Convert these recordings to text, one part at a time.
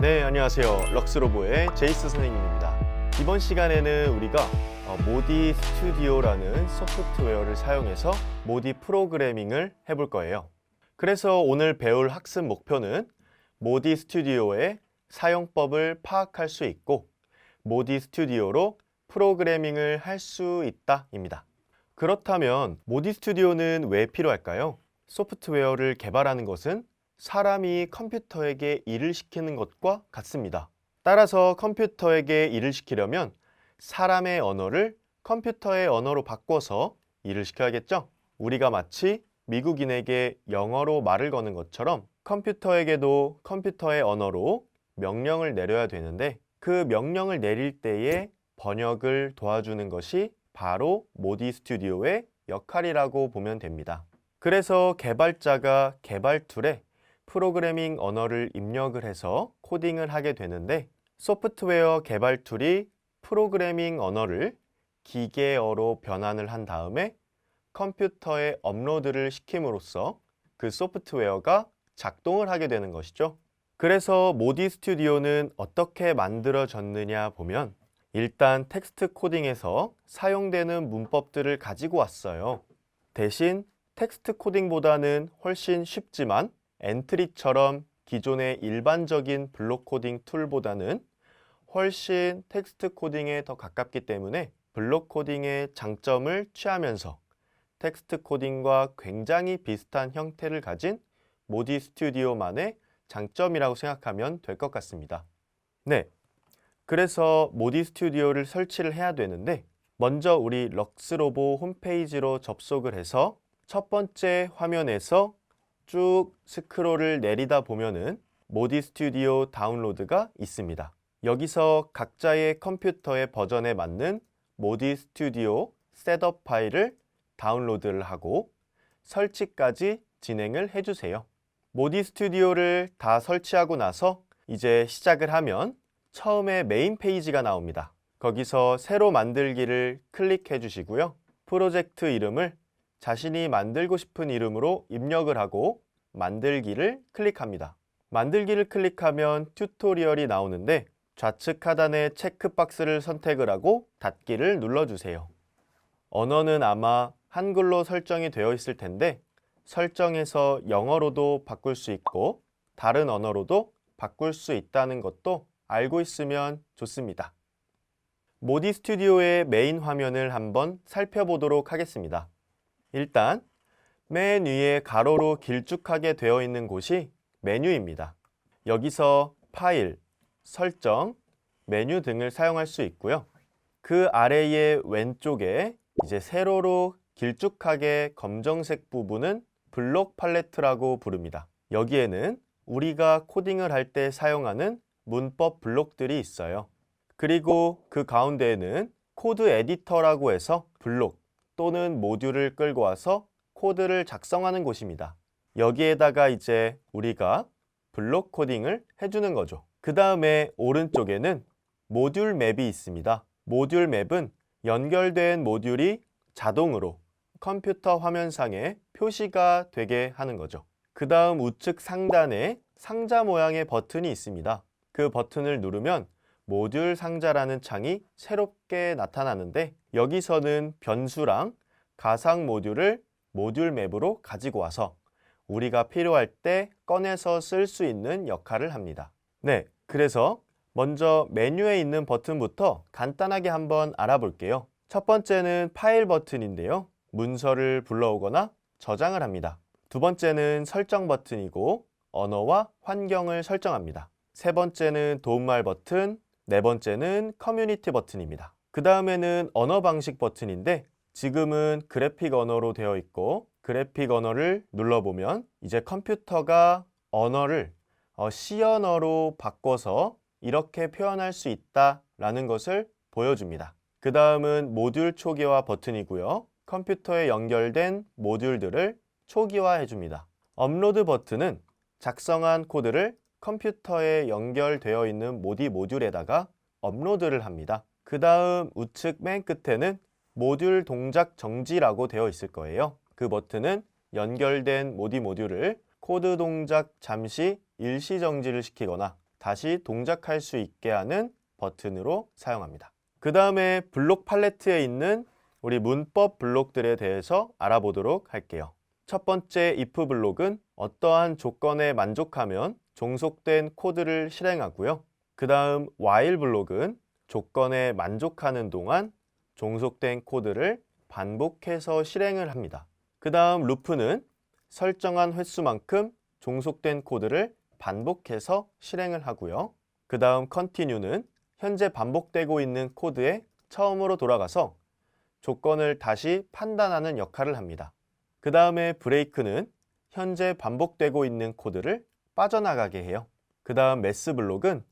네, 안녕하세요. 럭스로보의 제이스 선생님입니다. 이번 시간에는 우리가 모디 스튜디오라는 소프트웨어를 사용해서 모디 프로그래밍을 해볼 거예요. 그래서 오늘 배울 학습 목표는 모디 스튜디오의 사용법을 파악할 수 있고 모디 스튜디오로 프로그래밍을 할 수 있다입니다. 그렇다면 모디 스튜디오는 왜 필요할까요? 소프트웨어를 개발하는 것은 사람이 컴퓨터에게 일을 시키는 것과 같습니다. 따라서 컴퓨터에게 일을 시키려면 사람의 언어를 컴퓨터의 언어로 바꿔서 일을 시켜야겠죠? 우리가 마치 미국인에게 영어로 말을 거는 것처럼 컴퓨터에게도 컴퓨터의 언어로 명령을 내려야 되는데 그 명령을 내릴 때에 번역을 도와주는 것이 바로 모디 스튜디오의 역할이라고 보면 됩니다. 그래서 개발자가 개발 툴에 프로그래밍 언어를 입력을 해서 코딩을 하게 되는데 소프트웨어 개발 툴이 프로그래밍 언어를 기계어로 변환을 한 다음에 컴퓨터에 업로드를 시킴으로써 그 소프트웨어가 작동을 하게 되는 것이죠. 그래서 모디 스튜디오는 어떻게 만들어졌느냐 보면 일단 텍스트 코딩에서 사용되는 문법들을 가지고 왔어요. 대신 텍스트 코딩보다는 훨씬 쉽지만 엔트리처럼 기존의 일반적인 블록 코딩 툴보다는 훨씬 텍스트 코딩에 더 가깝기 때문에 블록 코딩의 장점을 취하면서 텍스트 코딩과 굉장히 비슷한 형태를 가진 모디 스튜디오만의 장점이라고 생각하면 될 것 같습니다. 네, 그래서 모디 스튜디오를 설치를 해야 되는데 먼저 우리 럭스로보 홈페이지로 접속을 해서 첫 번째 화면에서 쭉 스크롤을 내리다 보면은 모디 스튜디오 다운로드가 있습니다. 여기서 각자의 컴퓨터의 버전에 맞는 모디 스튜디오 셋업 파일을 다운로드를 하고 설치까지 진행을 해주세요. 모디 스튜디오를 다 설치하고 나서 이제 시작을 하면 처음에 메인 페이지가 나옵니다. 거기서 새로 만들기를 클릭해 주시고요. 프로젝트 이름을 자신이 만들고 싶은 이름으로 입력을 하고 만들기를 클릭합니다. 만들기를 클릭하면 튜토리얼이 나오는데 좌측 하단에 체크박스를 선택을 하고 닫기를 눌러주세요. 언어는 아마 한글로 설정이 되어 있을 텐데 설정에서 영어로도 바꿀 수 있고 다른 언어로도 바꿀 수 있다는 것도 알고 있으면 좋습니다. 모디 스튜디오의 메인 화면을 한번 살펴보도록 하겠습니다. 일단 맨 위에 가로로 길쭉하게 되어 있는 곳이 메뉴입니다. 여기서 파일, 설정, 메뉴 등을 사용할 수 있고요. 그 아래의 왼쪽에 이제 세로로 길쭉하게 검정색 부분은 블록 팔레트라고 부릅니다. 여기에는 우리가 코딩을 할 때 사용하는 문법 블록들이 있어요. 그리고 그 가운데에는 코드 에디터라고 해서 블록 또는 모듈을 끌고 와서 코드를 작성하는 곳입니다. 여기에다가 이제 우리가 블록 코딩을 해주는 거죠. 그 다음에 오른쪽에는 모듈 맵이 있습니다. 모듈 맵은 연결된 모듈이 자동으로 컴퓨터 화면상에 표시가 되게 하는 거죠. 그 다음 우측 상단에 상자 모양의 버튼이 있습니다. 그 버튼을 누르면 모듈 상자라는 창이 새롭게 나타나는데 여기서는 변수랑 가상 모듈을 모듈 맵으로 가지고 와서 우리가 필요할 때 꺼내서 쓸 수 있는 역할을 합니다. 네, 그래서 먼저 메뉴에 있는 버튼부터 간단하게 한번 알아볼게요. 첫 번째는 파일 버튼인데요. 문서를 불러오거나 저장을 합니다. 두 번째는 설정 버튼이고 언어와 환경을 설정합니다. 세 번째는 도움말 버튼, 네 번째는 커뮤니티 버튼입니다. 그 다음에는 언어 방식 버튼인데 지금은 그래픽 언어로 되어 있고 그래픽 언어를 눌러보면 이제 컴퓨터가 언어를 C 언어로 바꿔서 이렇게 표현할 수 있다라는 것을 보여줍니다. 그 다음은 모듈 초기화 버튼이고요. 컴퓨터에 연결된 모듈들을 초기화해 줍니다. 업로드 버튼은 작성한 코드를 컴퓨터에 연결되어 있는 모디 모듈에다가 업로드를 합니다. 그 다음 우측 맨 끝에는 모듈 동작 정지라고 되어 있을 거예요. 그 버튼은 연결된 모디 모듈을 코드 동작 잠시 일시 정지를 시키거나 다시 동작할 수 있게 하는 버튼으로 사용합니다. 그 다음에 블록 팔레트에 있는 우리 문법 블록들에 대해서 알아보도록 할게요. 첫 번째 if 블록은 어떠한 조건에 만족하면 종속된 코드를 실행하고요. 그 다음 while 블록은 조건에 만족하는 동안 종속된 코드를 반복해서 실행을 합니다. 그 다음 루프는 설정한 횟수만큼 종속된 코드를 반복해서 실행을 하고요. 그 다음 continue는 현재 반복되고 있는 코드에 처음으로 돌아가서 조건을 다시 판단하는 역할을 합니다. 그 다음에 break는 현재 반복되고 있는 코드를 빠져나가게 해요. 그 다음 math 블록은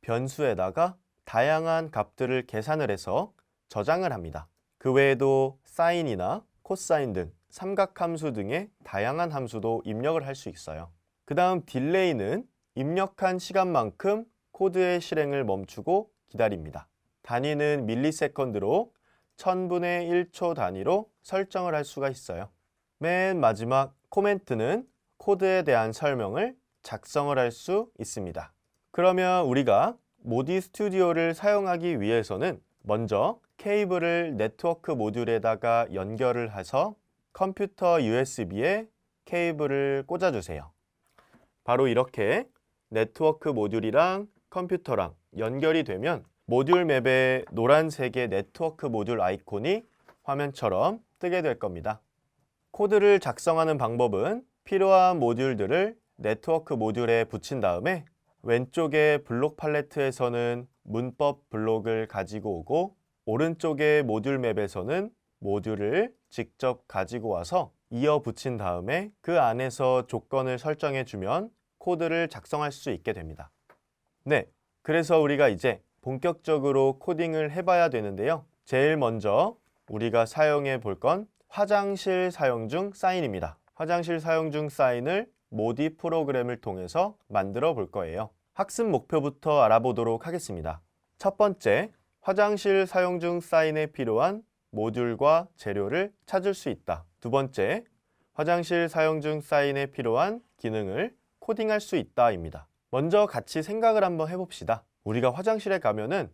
변수에다가 다양한 값들을 계산을 해서 저장을 합니다. 그 외에도 sine이나 cosine 등 삼각함수 등의 다양한 함수도 입력을 할 수 있어요. 그 다음 딜레이는 입력한 시간만큼 코드의 실행을 멈추고 기다립니다. 단위는 밀리세컨드로 1000분의 1초 단위로 설정을 할 수가 있어요. 맨 마지막 코멘트는 코드에 대한 설명을 작성을 할 수 있습니다. 그러면 우리가 모디 스튜디오를 사용하기 위해서는 먼저 케이블을 네트워크 모듈에다가 연결을 해서 컴퓨터 USB에 케이블을 꽂아주세요. 바로 이렇게 네트워크 모듈이랑 컴퓨터랑 연결이 되면 모듈 맵에 노란색의 네트워크 모듈 아이콘이 화면처럼 뜨게 될 겁니다. 코드를 작성하는 방법은 필요한 모듈들을 네트워크 모듈에 붙인 다음에 왼쪽의 블록 팔레트에서는 문법 블록을 가지고 오고 오른쪽의 모듈 맵에서는 모듈을 직접 가지고 와서 이어 붙인 다음에 그 안에서 조건을 설정해 주면 코드를 작성할 수 있게 됩니다. 네, 그래서 우리가 이제 본격적으로 코딩을 해봐야 되는데요. 제일 먼저 우리가 사용해 볼 건 화장실 사용 중 사인입니다. 화장실 사용 중 사인을 모디 프로그램을 통해서 만들어 볼 거예요. 학습 목표부터 알아보도록 하겠습니다. 첫 번째, 화장실 사용 중 사인에 필요한 모듈과 재료를 찾을 수 있다. 두 번째, 화장실 사용 중 사인에 필요한 기능을 코딩할 수 있다입니다. 먼저 같이 생각을 한번 해봅시다. 우리가 화장실에 가면은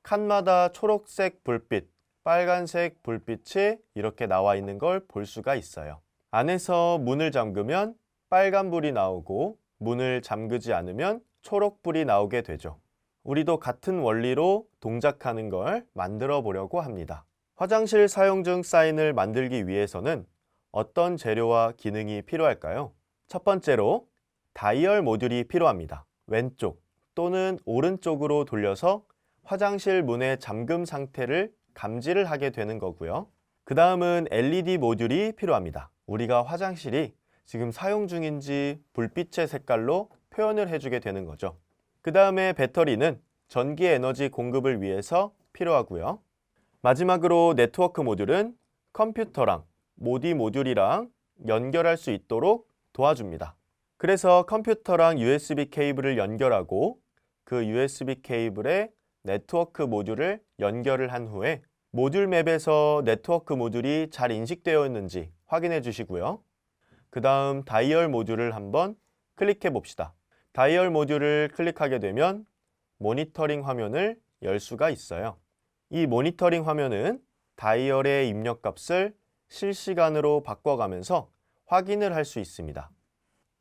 칸마다 초록색 불빛, 빨간색 불빛이 이렇게 나와 있는 걸 볼 수가 있어요. 안에서 문을 잠그면 빨간불이 나오고 문을 잠그지 않으면 초록불이 나오게 되죠. 우리도 같은 원리로 동작하는 걸 만들어 보려고 합니다. 화장실 사용 중 사인을 만들기 위해서는 어떤 재료와 기능이 필요할까요? 첫 번째로 다이얼 모듈이 필요합니다. 왼쪽 또는 오른쪽으로 돌려서 화장실 문의 잠금 상태를 감지를 하게 되는 거고요. 그 다음은 LED 모듈이 필요합니다. 우리가 화장실이 지금 사용 중인지 불빛의 색깔로 표현을 해주게 되는 거죠. 그 다음에 배터리는 전기 에너지 공급을 위해서 필요하고요. 마지막으로 네트워크 모듈은 컴퓨터랑 모디 모듈이랑 연결할 수 있도록 도와줍니다. 그래서 컴퓨터랑 USB 케이블을 연결하고 그 USB 케이블에 네트워크 모듈을 연결을 한 후에 모듈 맵에서 네트워크 모듈이 잘 인식되어 있는지 확인해 주시고요. 그 다음 다이얼 모듈을 한번 클릭해 봅시다. 다이얼 모듈을 클릭하게 되면 모니터링 화면을 열 수가 있어요. 이 모니터링 화면은 다이얼의 입력 값을 실시간으로 바꿔가면서 확인을 할 수 있습니다.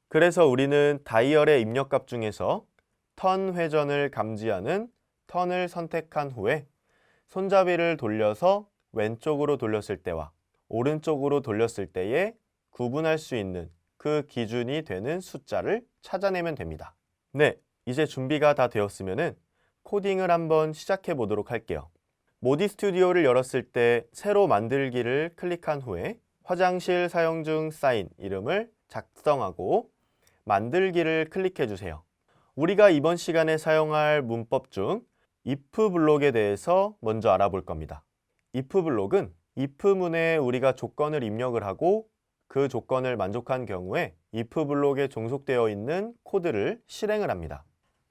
그래서 우리는 다이얼의 입력값 중에서 턴 회전을 감지하는 턴을 선택한 후에 손잡이를 돌려서 왼쪽으로 돌렸을 때와 오른쪽으로 돌렸을 때에 구분할 수 있는 그 기준이 되는 숫자를 찾아내면 됩니다. 네, 이제 준비가 다 되었으면 코딩을 한번 시작해 보도록 할게요. 모디 스튜디오를 열었을 때 새로 만들기를 클릭한 후에 화장실 사용 중 사인 이름을 작성하고 만들기를 클릭해 주세요. 우리가 이번 시간에 사용할 문법 중 if 블록에 대해서 먼저 알아볼 겁니다. if 블록은 if문에 우리가 조건을 입력을 하고 그 조건을 만족한 경우에 if 블록에 종속되어 있는 코드를 실행을 합니다.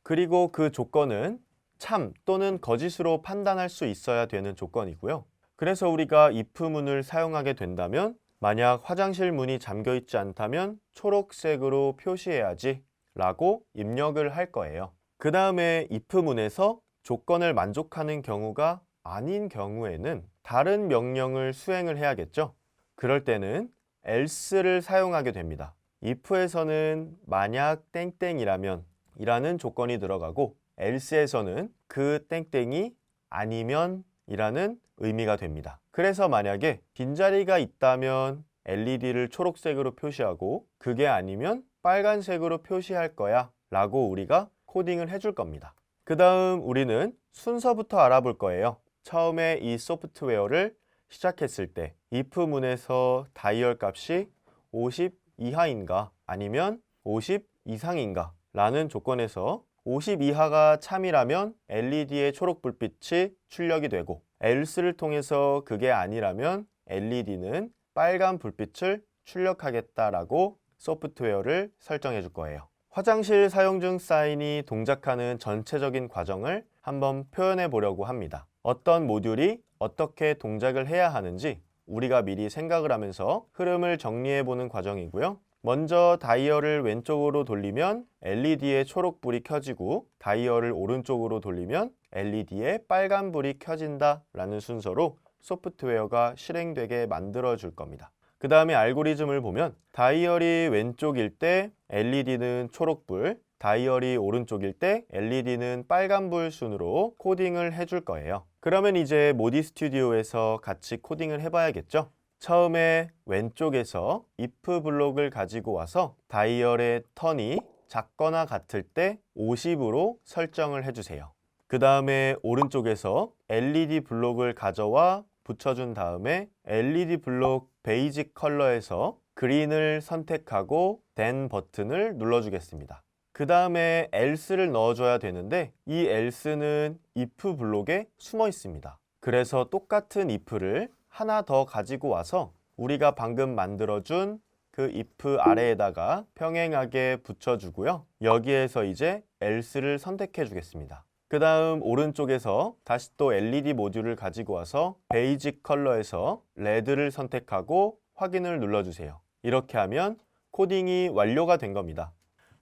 그리고 그 조건은 참 또는 거짓으로 판단할 수 있어야 되는 조건이고요. 그래서 우리가 if문을 사용하게 된다면 만약 화장실 문이 잠겨 있지 않다면 초록색으로 표시해야지 라고 입력을 할 거예요. 그 다음에 if문에서 조건을 만족하는 경우가 아닌 경우에는 다른 명령을 수행을 해야겠죠. 그럴 때는 else를 사용하게 됩니다. if에서는 만약 땡땡이라면 이라는 조건이 들어가고 else에서는 그 땡땡이 아니면 이라는 의미가 됩니다. 그래서 만약에 빈자리가 있다면 LED를 초록색으로 표시하고 그게 아니면 빨간색으로 표시할 거야 라고 우리가 코딩을 해줄 겁니다. 그 다음 우리는 순서부터 알아볼 거예요. 처음에 이 소프트웨어를 시작했을 때 if문에서 다이얼 값이 50 이하인가 아니면 50 이상인가 라는 조건에서 50 이하가 참이라면 LED의 초록 불빛이 출력이 되고 else를 통해서 그게 아니라면 LED는 빨간 불빛을 출력하겠다라고 소프트웨어를 설정해 줄 거예요. 화장실 사용 중 사인이 동작하는 전체적인 과정을 한번 표현해 보려고 합니다. 어떤 모듈이 어떻게 동작을 해야 하는지 우리가 미리 생각을 하면서 흐름을 정리해 보는 과정이고요. 먼저 다이얼을 왼쪽으로 돌리면 LED의 초록불이 켜지고 다이얼을 오른쪽으로 돌리면 LED의 빨간불이 켜진다 라는 순서로 소프트웨어가 실행되게 만들어 줄 겁니다. 그 다음에 알고리즘을 보면 다이얼이 왼쪽일 때 LED는 초록불, 다이얼이 오른쪽일 때 LED는 빨간불 순으로 코딩을 해줄 거예요. 그러면 이제 모디 스튜디오에서 같이 코딩을 해봐야겠죠? 처음에 왼쪽에서 if 블록을 가지고 와서 다이얼의 턴이 작거나 같을 때 50으로 설정을 해주세요. 그 다음에 오른쪽에서 LED 블록을 가져와 붙여준 다음에 LED 블록 베이직 컬러에서 그린을 선택하고 then 버튼을 눌러주겠습니다. 그 다음에 else를 넣어줘야 되는데 이 else는 if 블록에 숨어 있습니다. 그래서 똑같은 if를 하나 더 가지고 와서 우리가 방금 만들어준 그 if 아래에다가 평행하게 붙여주고요. 여기에서 이제 else를 선택해 주겠습니다. 그 다음 오른쪽에서 다시 또 LED 모듈을 가지고 와서 베이직 컬러에서 레드를 선택하고 확인을 눌러주세요. 이렇게 하면 코딩이 완료가 된 겁니다.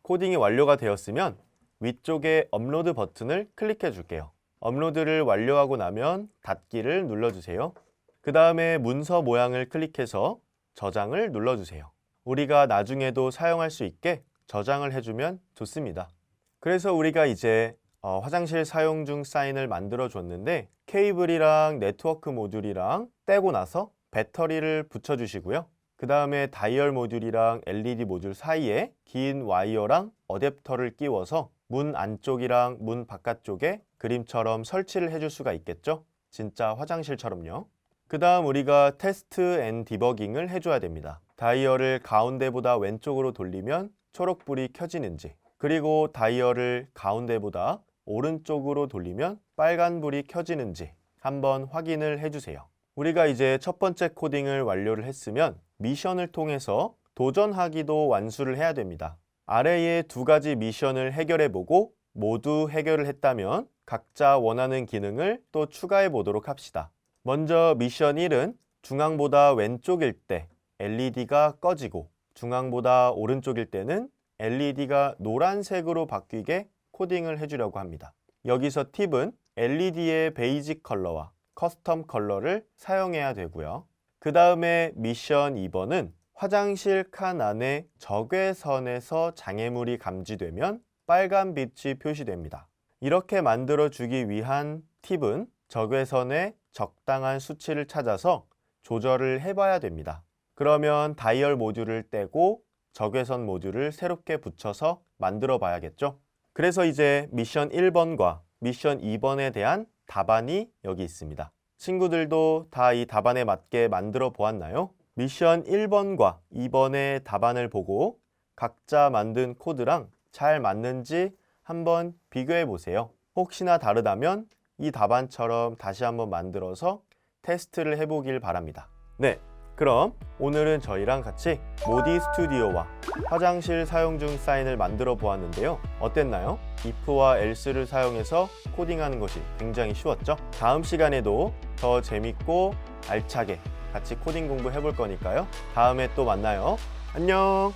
코딩이 완료가 되었으면 위쪽에 업로드 버튼을 클릭해 줄게요. 업로드를 완료하고 나면 닫기를 눌러주세요. 그 다음에 문서 모양을 클릭해서 저장을 눌러주세요. 우리가 나중에도 사용할 수 있게 저장을 해주면 좋습니다. 그래서 우리가 이제 화장실 사용 중 사인을 만들어 줬는데 케이블이랑 네트워크 모듈이랑 떼고 나서 배터리를 붙여 주시고요. 그 다음에 다이얼 모듈이랑 LED 모듈 사이에 긴 와이어랑 어댑터를 끼워서 문 안쪽이랑 문 바깥쪽에 그림처럼 설치를 해줄 수가 있겠죠? 진짜 화장실처럼요. 그 다음 우리가 테스트 앤 디버깅을 해줘야 됩니다. 다이얼을 가운데보다 왼쪽으로 돌리면 초록불이 켜지는지, 그리고 다이얼을 가운데보다 오른쪽으로 돌리면 빨간불이 켜지는지 한번 확인을 해주세요. 우리가 이제 첫 번째 코딩을 완료를 했으면 미션을 통해서 도전하기도 완수를 해야 됩니다. 아래의 두 가지 미션을 해결해 보고 모두 해결을 했다면 각자 원하는 기능을 또 추가해 보도록 합시다. 먼저 미션 1은 중앙보다 왼쪽일 때 LED가 꺼지고 중앙보다 오른쪽일 때는 LED가 노란색으로 바뀌게 코딩을 해주려고 합니다. 여기서 팁은 LED의 베이직 컬러와 커스텀 컬러를 사용해야 되고요. 그 다음에 미션 2번은 화장실 칸 안에 적외선에서 장애물이 감지되면 빨간 빛이 표시됩니다. 이렇게 만들어주기 위한 팁은 적외선의 적당한 수치를 찾아서 조절을 해봐야 됩니다. 그러면 다이얼 모듈을 떼고 적외선 모듈을 새롭게 붙여서 만들어 봐야겠죠? 그래서 이제 미션 1번과 미션 2번에 대한 답안이 여기 있습니다. 친구들도 다 이 답안에 맞게 만들어 보았나요? 미션 1번과 2번의 답안을 보고 각자 만든 코드랑 잘 맞는지 한번 비교해 보세요. 혹시나 다르다면 이 답안처럼 다시 한번 만들어서 테스트를 해보길 바랍니다. 네, 그럼 오늘은 저희랑 같이 모디 스튜디오와 화장실 사용 중 사인을 만들어 보았는데요. 어땠나요? if와 else를 사용해서 코딩하는 것이 굉장히 쉬웠죠? 다음 시간에도 더 재밌고 알차게 같이 코딩 공부해 볼 거니까요. 다음에 또 만나요. 안녕!